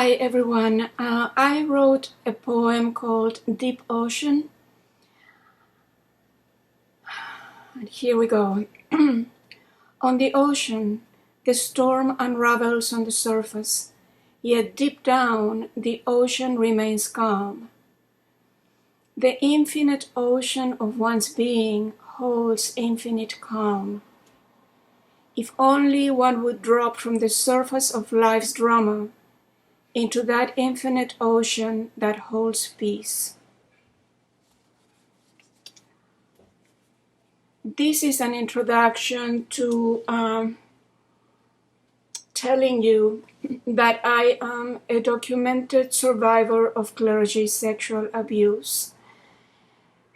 Hi everyone. I wrote a poem called Deep Ocean. And here we go. On the ocean, the storm unravels on the surface, yet deep down the ocean remains calm. The infinite ocean of one's being holds infinite calm. If only one would drop from the surface of life's drama into that infinite ocean that holds peace. This is an introduction to telling you that I am a documented survivor of clergy sexual abuse.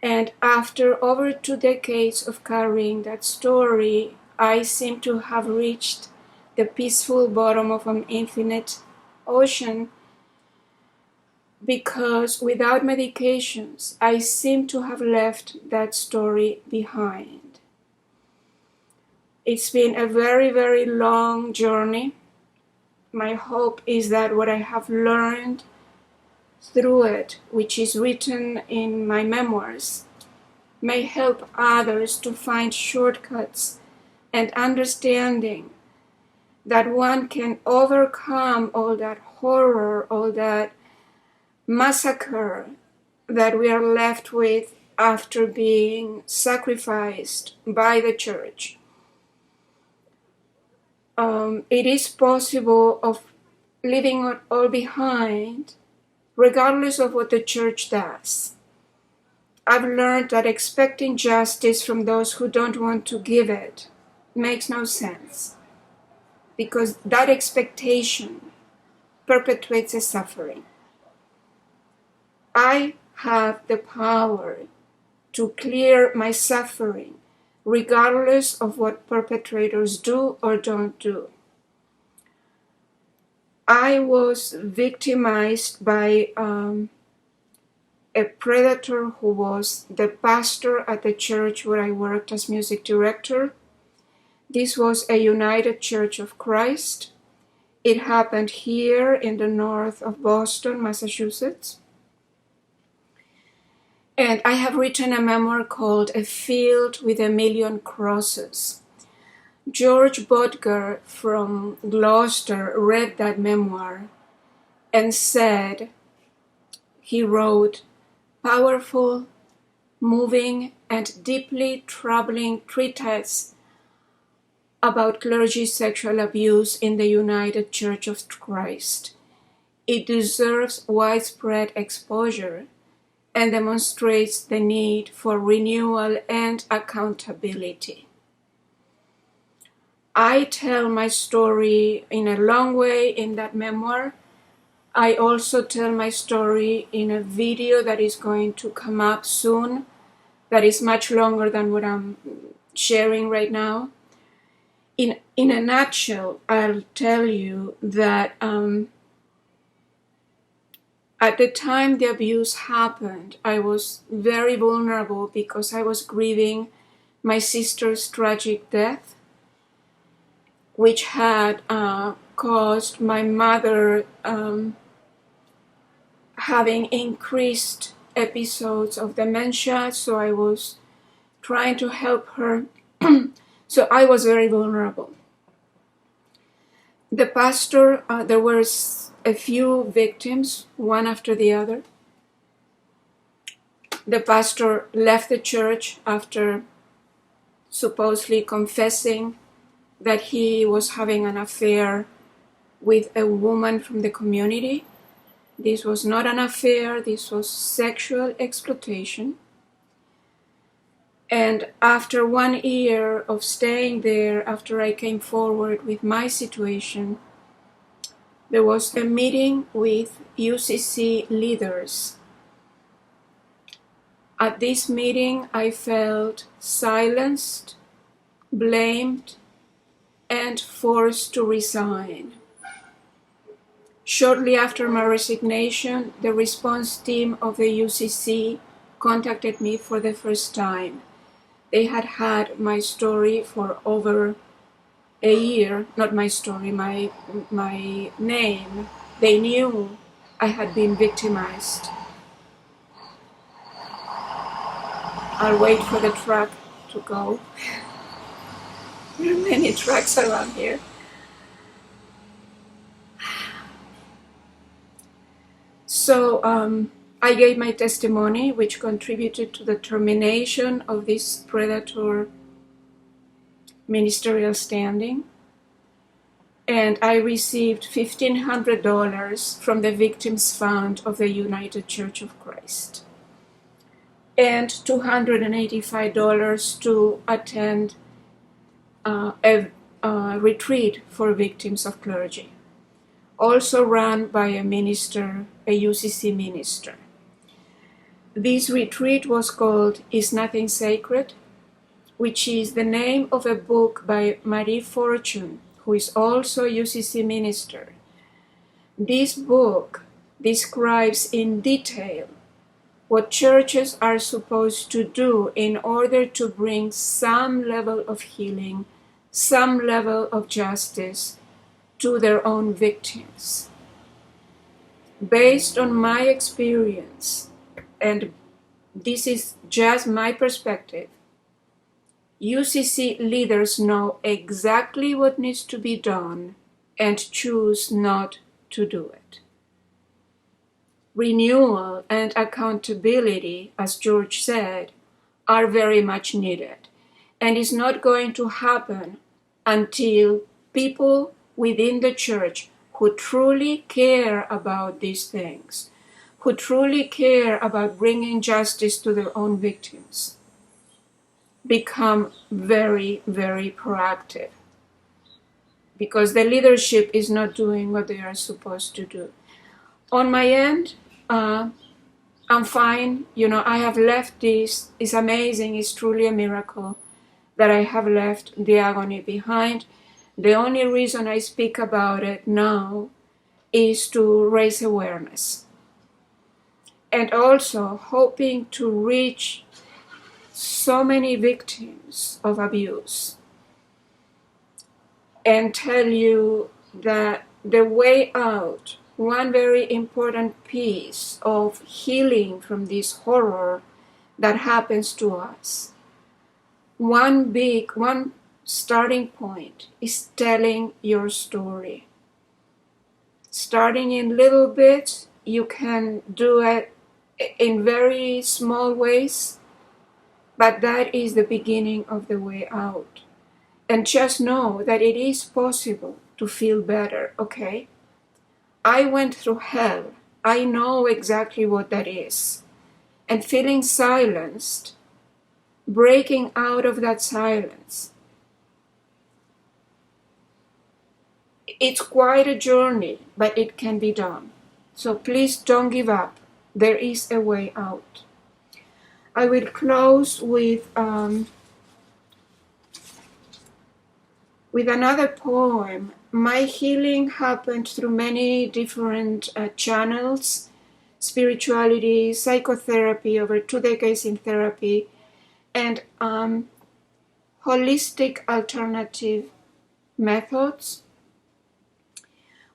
And after over 2 decades of carrying that story, I seem to have reached the peaceful bottom of an infinite ocean, because without medications, I seem to have left that story behind. It's been a very, very long journey. My hope is that what I have learned through it, which is written in my memoirs, may help others to find shortcuts and understanding that one can overcome all that horror, all that massacre that we are left with after being sacrificed by the church. It is possible of leaving it all behind, regardless of what the church does. I've learned that expecting justice from those who don't want to give it makes no sense, because that expectation perpetuates a suffering. I have the power to clear my suffering regardless of what perpetrators do or don't do. I was victimized by a predator who was the pastor at the church where I worked as music director. This was a United Church of Christ. It happened here in the north of Boston, Massachusetts. And I have written a memoir called A Field with a Million Crosses. George Bodger from Gloucester read that memoir and said, he wrote, powerful, moving, and deeply troubling treatise about clergy sexual abuse in the United Church of Christ. It deserves widespread exposure and demonstrates the need for renewal and accountability. I tell my story in a long way in that memoir. I also tell my story in a video that is going to come up soon, that is much longer than what I'm sharing right now. In a nutshell, I'll tell you that at the time the abuse happened, I was very vulnerable because I was grieving my sister's tragic death, which had caused my mother having increased episodes of dementia, so I was trying to help her. So I was very vulnerable. The pastor, there were a few victims, one after the other. The pastor left the church after supposedly confessing that he was having an affair with a woman from the community. This was not an affair, this was sexual exploitation. And after 1 year of staying there, after I came forward with my situation, there was a meeting with UCC leaders. At this meeting, I felt silenced, blamed, and forced to resign. Shortly after my resignation, the response team of the UCC contacted me for the first time. They had had my story for over a year, not my story, my name They knew I had been victimized. I'll wait for the truck to go. There are many trucks around here. So I gave my testimony, which contributed to the termination of this predator ministerial standing. And I received $1,500 from the Victims Fund of the United Church of Christ, and $285 to attend a retreat for victims of clergy, also run by a minister, a UCC minister. This retreat was called Is Nothing Sacred?, which is the name of a book by Marie Fortune, who is also a UCC minister. This book describes in detail what churches are supposed to do in order to bring some level of healing, some level of justice to their own victims. Based on my experience, and this is just my perspective, UCC leaders know exactly what needs to be done and choose not to do it. Renewal and accountability, as George said, are very much needed, and is not going to happen until people within the church who truly care about these things, who truly care about bringing justice to their own victims, become very, very proactive, because the leadership is not doing what they are supposed to do. On my end, I'm fine. I have left this. It's amazing. It's truly a miracle that I have left the agony behind. The only reason I speak about it now is to raise awareness, and also hoping to reach so many victims of abuse and tell you that the way out, one very important piece of healing from this horror that happens to us, one starting point is telling your story. Starting in little bits, you can do it in very small ways, but that is the beginning of the way out. And just know that it is possible to feel better, okay? I went through hell. I know exactly what that is. And feeling silenced, breaking out of that silence, it's quite a journey, but it can be done. So please don't give up. There is a way out. I will close with another poem. My healing happened through many different channels: spirituality, psychotherapy, over 2 decades in therapy, and holistic alternative methods.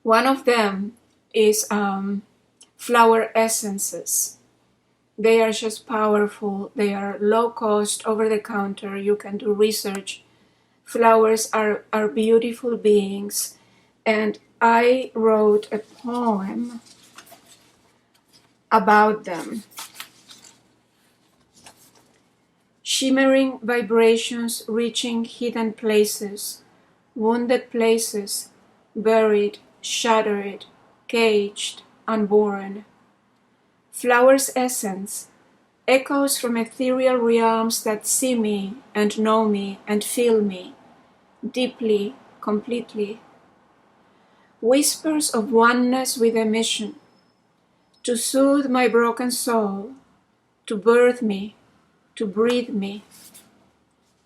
One of them is flower essences. They are just powerful. They are low cost, over the counter. You can do research. Flowers are beautiful beings. And I wrote a poem about them. Shimmering vibrations reaching hidden places, wounded places, buried, shattered, caged, unborn. Flowers' essence, echoes from ethereal realms that see me and know me and feel me, deeply, completely. Whispers of oneness with a mission, to soothe my broken soul, to birth me, to breathe me,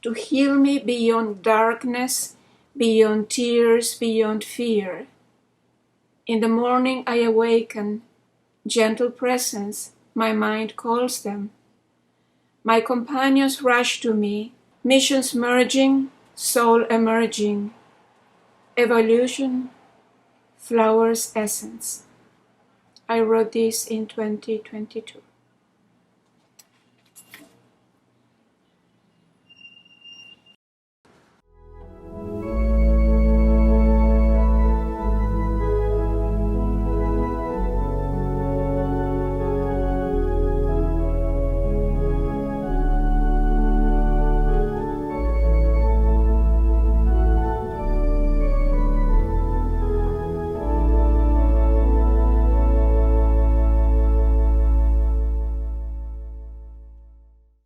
to heal me beyond darkness, beyond tears, beyond fear. In the morning I awaken, gentle presence, my mind calls them. My companions rush to me, missions merging, soul emerging. Evolution, flowers' essence. I wrote this in 2022.